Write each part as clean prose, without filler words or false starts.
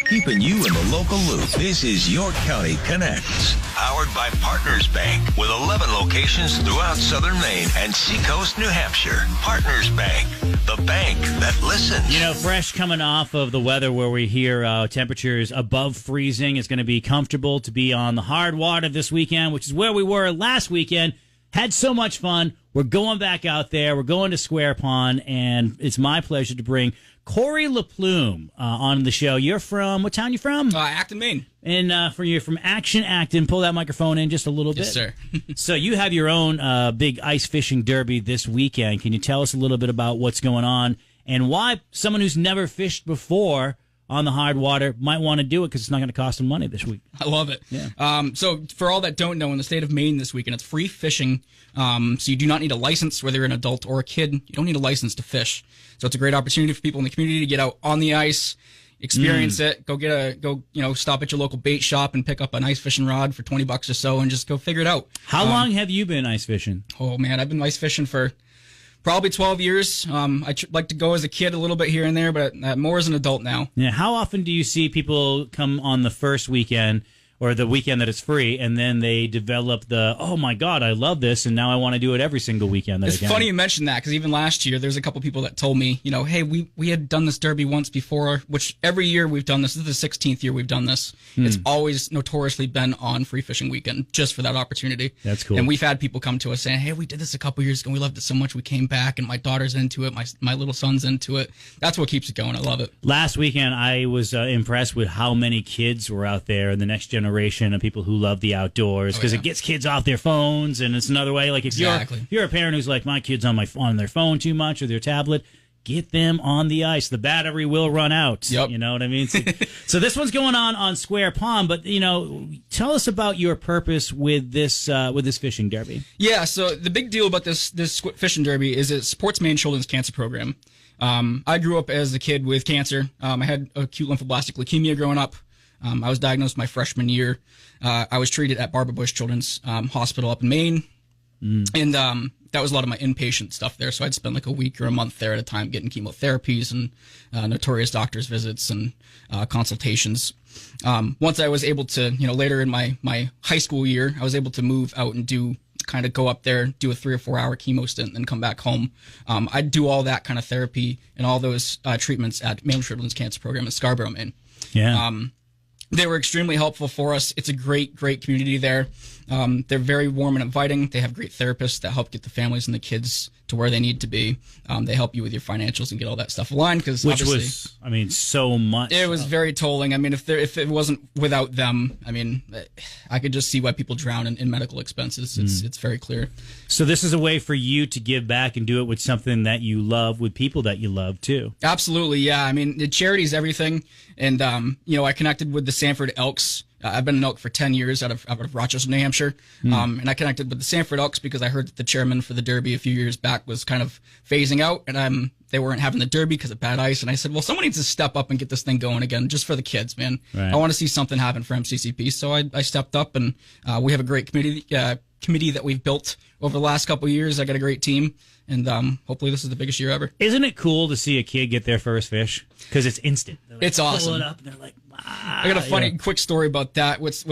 Keeping you in the local loop. This is York County Connects. Powered by Partners Bank. With 11 locations throughout southern Maine and Seacoast, New Hampshire. Partners Bank. The bank that listens. You know, fresh coming off of the weather where we hear temperatures above freezing. It's going to be comfortable to be on the hard water this weekend, which is where we were last weekend. Had so much fun. We're going back out there. We're going to Square Pond, and it's my pleasure to bring Corey Laplume on the show. You're from, what town you from? Acton, Maine. And you're from Acton. Pull that microphone in just a little bit. Yes, sir. So you have your own big ice fishing derby this weekend. Can you tell us a little bit about what's going on and why someone who's never fished before on the hard water might want to do it, because it's not going to cost them money this week? I love it. Yeah. So for all that don't know, in the state of Maine this weekend, it's free fishing. So you do not need a license, whether you're an adult or a kid. You don't need a license to fish. So it's a great opportunity for people in the community to get out on the ice, experience it, stop at your local bait shop and pick up an ice fishing rod for $20 or so and just go figure it out. How long have you been ice fishing? Oh man, I've been ice fishing for probably 12 years. I like to go as a kid a little bit here and there, but more as an adult now. Yeah. How often do you see people come on the first weekend or the weekend that it's free, and then they develop oh my God, I love this, and now I want to do it every single weekend that I can? It's funny you mentioned that, because even last year, there's a couple people that told me, hey, we had done this derby once before, which every year we've done this. This is the 16th year we've done this. It's always notoriously been on free fishing weekend, just for that opportunity. That's cool. And we've had people come to us saying, hey, we did this a couple years ago, we loved it so much, we came back, and my daughter's into it, my little son's into it. That's what keeps it going. I love it. Last weekend, I was impressed with how many kids were out there, and the next generation of people who love the outdoors, because it gets kids off their phones, and it's another way. Like if you're a parent who's like, my kid's on their phone too much or their tablet, get them on the ice. The battery will run out. Yep. You know what I mean? So this one's going on Square Pond, but tell us about your purpose with this fishing derby. Yeah, so the big deal about this fishing derby is it supports Maine Children's Cancer Program. I grew up as a kid with cancer. I had acute lymphoblastic leukemia growing up. I was diagnosed my freshman year. I was treated at Barbara Bush Children's Hospital up in Maine. And that was a lot of my inpatient stuff there. So I'd spend like a week or a month there at a time getting chemotherapies and notorious doctor's visits and consultations. Once I was able to, later in my high school year, I was able to move out and go up there, do a 3 or 4 hour chemo stint, and then come back home. I'd do all that kind of therapy and all those treatments at Maine Children's Cancer Program in Scarborough, Maine. Yeah. They were extremely helpful for us. It's a great community there. They're very warm and inviting. They have great therapists that help get the families and the kids to where they need to be. They help you with your financials and get all that stuff aligned. Which was, so much. It was very tolling. If it wasn't without them, I could just see why people drown in medical expenses. It's very clear. So this is a way for you to give back and do it with something that you love, with people that you love too. Absolutely, yeah. The charity is everything. And, I connected with the Sanford Elks. I've been an Elk for 10 years out of Rochester, New Hampshire. And I connected with the Sanford Elks because I heard that the chairman for the Derby a few years back was kind of phasing out, and they weren't having the Derby because of bad ice. And I said, well, someone needs to step up and get this thing going again, just for the kids, man. Right. I want to see something happen for MCCP. So I stepped up, and we have a great committee that we've built over the last couple of years. I got a great team, and hopefully this is the biggest year ever. Isn't it cool to see a kid get their first fish? Because it's instant. It's awesome. Pull it up, and they're like, I got a funny quick story about that. What's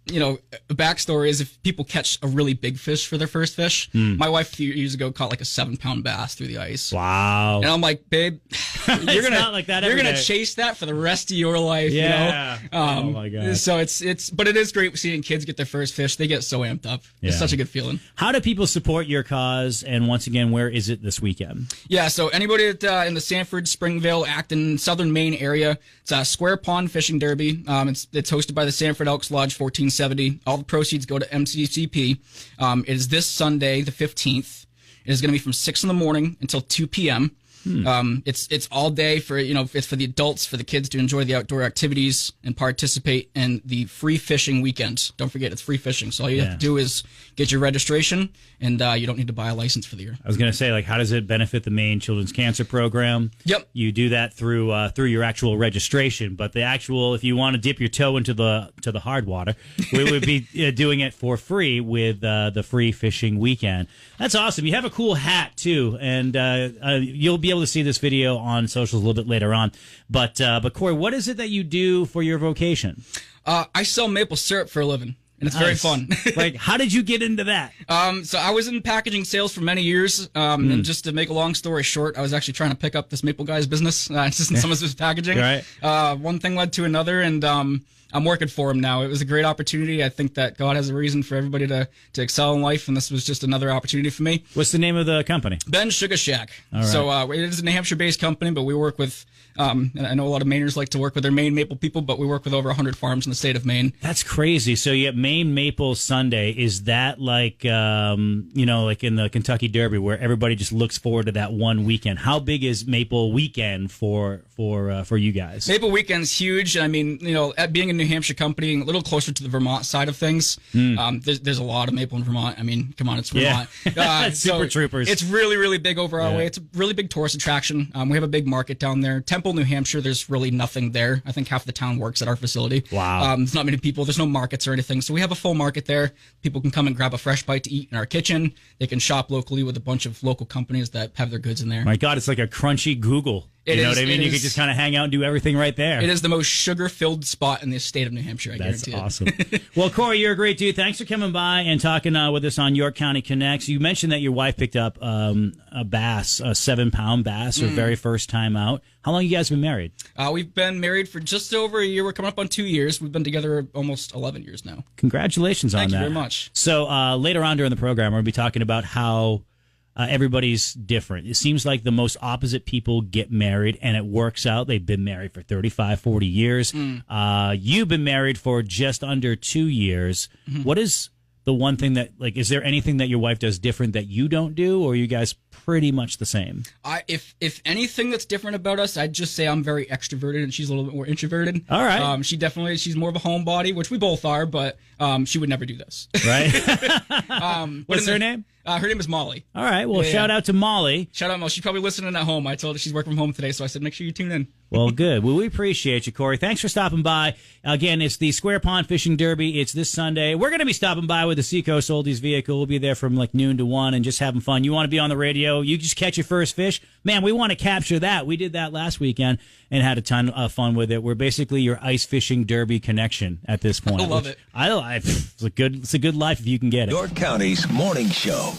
a backstory is if people catch a really big fish for their first fish. My wife a few years ago caught like a 7-pound bass through the ice. Wow. And I'm like, babe, you're gonna chase that for the rest of your life. Yeah. Oh my God. So but it is great seeing kids get their first fish. They get so amped up. Yeah. It's such a good feeling. How do people support your cause? And once again, where is it this weekend? Yeah, so anybody in the Sanford, Springvale, Acton, Southern Maine area, it's a Square Pond Fishing Derby. It's hosted by the Sanford Elks Lodge 1470. All the proceeds go to MCCP. It is this Sunday, the 15th. It is going to be from 6 in the morning until 2 p.m. It's all day for, it's for the adults, for the kids to enjoy the outdoor activities and participate in the free fishing weekend. Don't forget, it's free fishing. So all you have to do is get your registration, and you don't need to buy a license for the year. I was going to say, how does it benefit the Maine Children's Cancer Program? Yep. You do that through your actual registration, but the actual, if you want to dip your toe into the hard water, we would be doing it for free with the free fishing weekend. That's awesome. You have a cool hat too, and you'll be able able to see this video on socials a little bit later on. But Corey, what is it that you do for your vocation? I sell maple syrup for a living. And it's very fun. Like, how did you get into that? So I was in packaging sales for many years. And just to make a long story short, I was actually trying to pick up this maple guy's business. Just in some of his packaging. Right. One thing led to another, and I'm working for him now. It was a great opportunity. I think that God has a reason for everybody to excel in life, and this was just another opportunity for me. What's the name of the company? Ben Sugar Shack. All right. So it is a New Hampshire-based company, but we work with, and I know a lot of Mainers like to work with their Maine maple people, but we work with over 100 farms in the state of Maine. That's crazy. So you have Maine Maple Sunday. Is that like, like in the Kentucky Derby where everybody just looks forward to that one weekend? How big is Maple Weekend for you guys? Maple Weekend's huge. I mean, at being a New Hampshire company, a little closer to the Vermont side of things, there's a lot of maple in Vermont. I mean, come on, it's Vermont. Yeah. Super troopers. It's really, really big over our way. It's a really big tourist attraction. We have a big market down there. Temple, New Hampshire, there's really nothing there. I think half the town works at our facility. Wow. There's not many people. There's no markets or anything. So we have a full market there. People can come and grab a fresh bite to eat in our kitchen. They can shop locally with a bunch of local companies that have their goods in there. My God, it's like a crunchy Google. You know what I mean? You could just kind of hang out and do everything right there. It is the most sugar-filled spot in the state of New Hampshire, I guarantee it. That's awesome. Well, Corey, you're a great dude. Thanks for coming by and talking with us on York County Connects. You mentioned that your wife picked up a bass, a 7-pound bass, her very first time out. How long you guys been married? We've been married for just over a year. We're coming up on 2 years. We've been together almost 11 years now. Congratulations on that. Thank you very much. So later on during the program, we're going to be talking about how everybody's different. It seems like the most opposite people get married, and it works out. They've been married for 35, 40 years. You've been married for just under 2 years. What is the one thing that, is there anything that your wife does different that you don't do, or are you guys pretty much the same? If anything that's different about us, I'd just say I'm very extroverted and she's a little bit more introverted. All right. She's more of a homebody, which we both are, but she would never do this. Right. What's her name? Her name is Molly. All right. Well, shout out to Molly. Shout out, Molly. She's probably listening at home. I told her she's working from home today, so I said, make sure you tune in. Well, good. Well, we appreciate you, Corey. Thanks for stopping by. Again, it's the Square Pond Fishing Derby. It's this Sunday. We're going to be stopping by with the Seacoast Oldies vehicle. We'll be there from noon to 1 and just having fun. You want to be on the radio? You just catch your first fish? Man, we want to capture that. We did that last weekend and had a ton of fun with it. We're basically your ice fishing derby connection at this point. I love it. It's a good life if you can get it. York County's morning show.